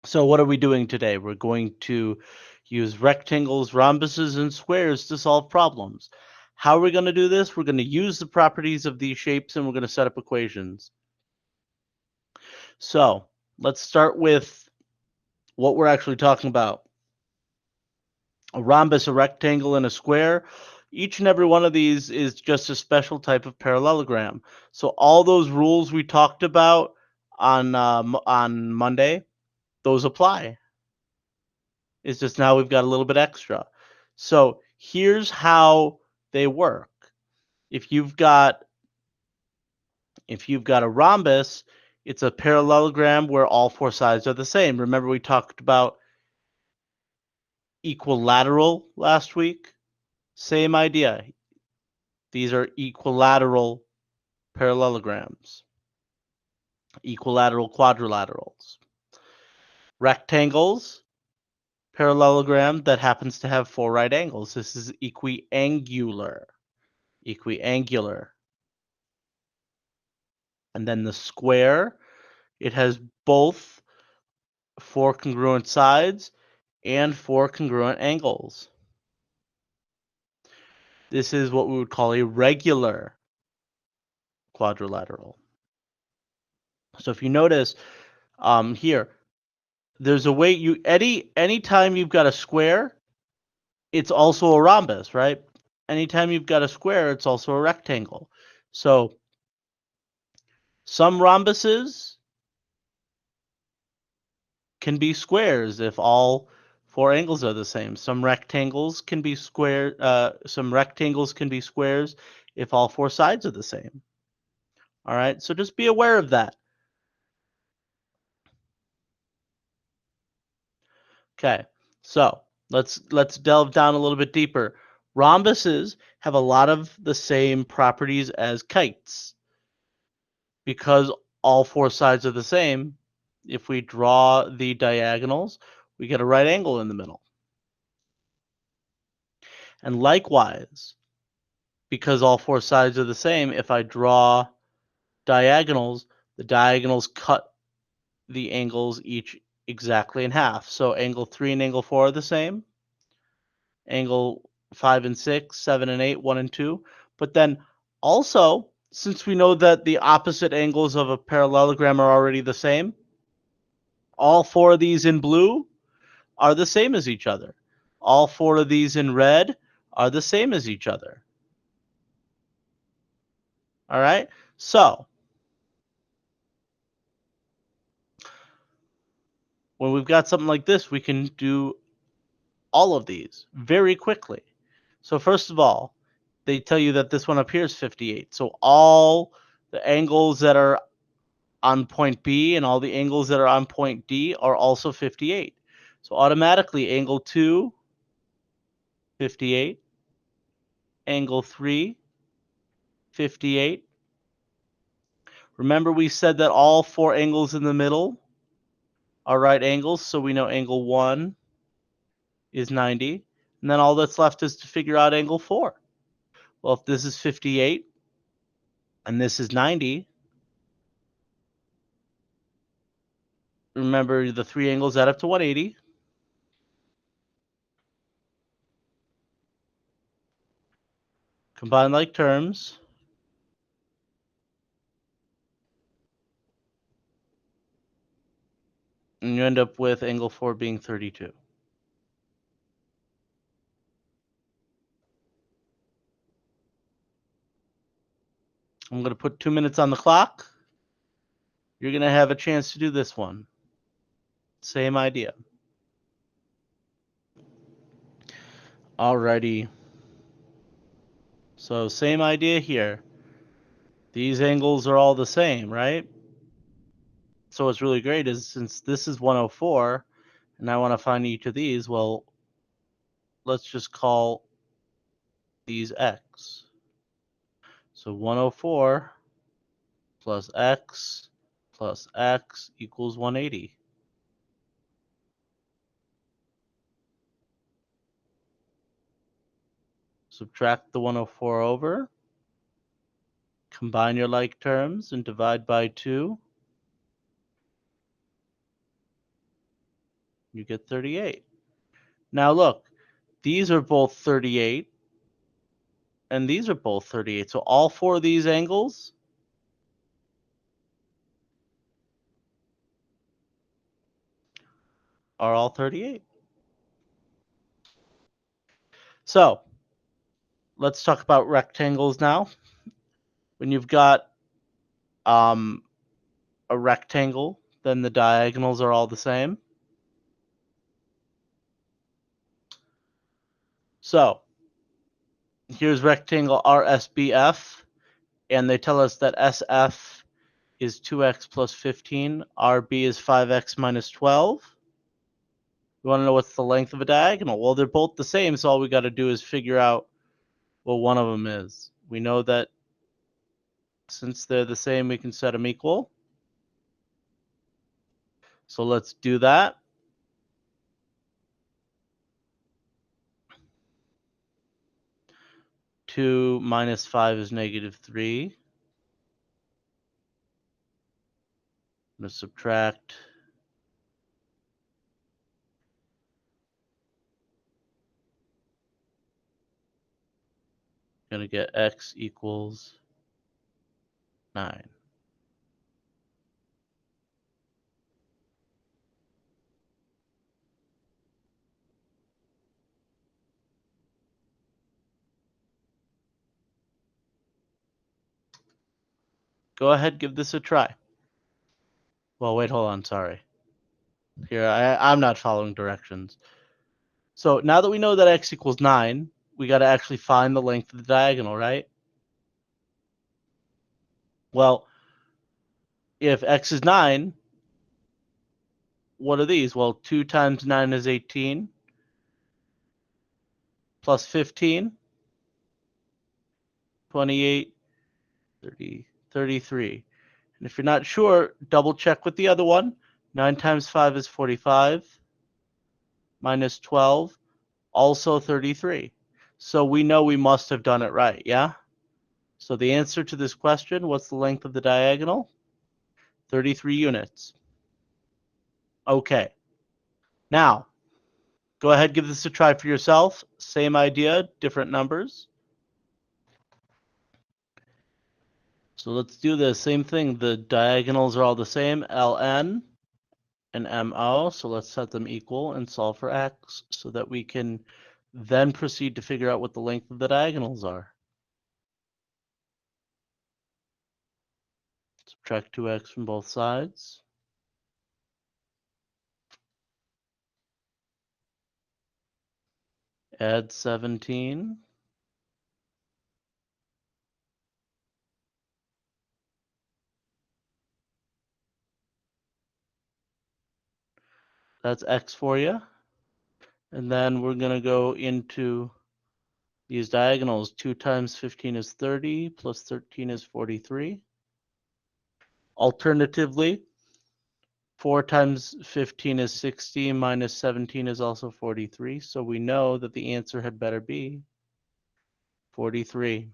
So what are we doing today? We're going to use rectangles, rhombuses, and squares to solve problems. How are we going to do this? We're going to use the properties of these shapes and we're going to set up equations. So let's start with what we're actually talking about. A rhombus, a rectangle, and a square. Each and every one of these is just a special type of parallelogram. So all those rules we talked about on Monday, those apply. It's just now we've got a little bit extra. So here's how they work. If you've got a rhombus, it's a parallelogram where all four sides are the same. Remember we talked about equilateral last week? Same idea. These are equilateral parallelograms, equilateral quadrilaterals. Rectangles, parallelogram that happens to have four right angles. This is equiangular. Equiangular. And then the square, it has both four congruent sides and four congruent angles. This is what we would call a regular quadrilateral. So if you notice here, there's a way you anytime you've got a square, it's also a rhombus, right? Anytime you've got a square, it's also a rectangle. So some rhombuses can be squares if all four angles are the same. Some rectangles can be squares if all four sides are the same. All right, so just be aware of that. Okay, so let's delve down a little bit deeper. Rhombuses have a lot of the same properties as kites. Because all four sides are the same, if we draw the diagonals, we get a right angle in the middle. And likewise, because all four sides are the same, if I draw diagonals, the diagonals cut the angles each exactly in half. So angle 3 and angle 4 are the same. Angle 5 and 6, 7 and 8, 1 and 2. But then also, since we know that the opposite angles of a parallelogram are already the same, all four of these in blue are the same as each other. All four of these in red are the same as each other. All right? So, when we've got something like this, we can do all of these very quickly. So, first of all, they tell you that this one up here is 58. So, all the angles that are on point B and all the angles that are on point D are also 58. So, automatically, angle 2, 58. Angle 3, 58. Remember we said that all four angles in the middle are right angles, so we know angle 1 is 90. And then all that's left is to figure out angle 4. Well, if this is 58 and this is 90, remember the three angles add up to 180. Combine like terms. And you end up with angle 4 being 32. I'm going to put 2 minutes on the clock. You're going to have a chance to do this one. Same idea. Alrighty. So same idea here. These angles are all the same, right? So what's really great is since this is 104 and I want to find each of these, well, let's just call these x. So 104 plus x equals 180. Subtract the 104 over, combine your like terms and divide by 2. You get 38. Now look, these are both 38, and these are both 38. So all four of these angles are all 38. So let's talk about rectangles now. When you've got a rectangle, then the diagonals are all the same. So here's rectangle RSBF, and they tell us that SF is 2x plus 15, RB is 5x minus 12. You want to know what's the length of a diagonal? Well, they're both the same, so all we got to do is figure out what one of them is. We know that since they're the same, we can set them equal. So let's do that. Two minus 5 is negative 3. I'm going to subtract. Going to get x equals 9. Go ahead, give this a try. Well, wait, hold on, sorry. Here, I'm not following directions. So now that we know that x equals 9, we got to actually find the length of the diagonal, right? Well, if x is 9, what are these? Well, 2 times 9 is 18, plus 15, 28, 30, 33. And if you're not sure, double check with the other one. 9 times 5 is 45, minus 12, also 33. So we know we must have done it right, yeah? So the answer to this question, what's the length of the diagonal? 33 units. Okay. Now, go ahead, give this a try for yourself. Same idea, different numbers. So let's do the same thing. The diagonals are all the same, ln and mo. So let's set them equal and solve for x so that we can then proceed to figure out what the length of the diagonals are. Subtract 2x from both sides. Add 17. That's x for you. And then we're going to go into these diagonals. 2 times 15 is 30, plus 13 is 43. Alternatively, 4 times 15 is 60, minus 17 is also 43. So we know that the answer had better be 43.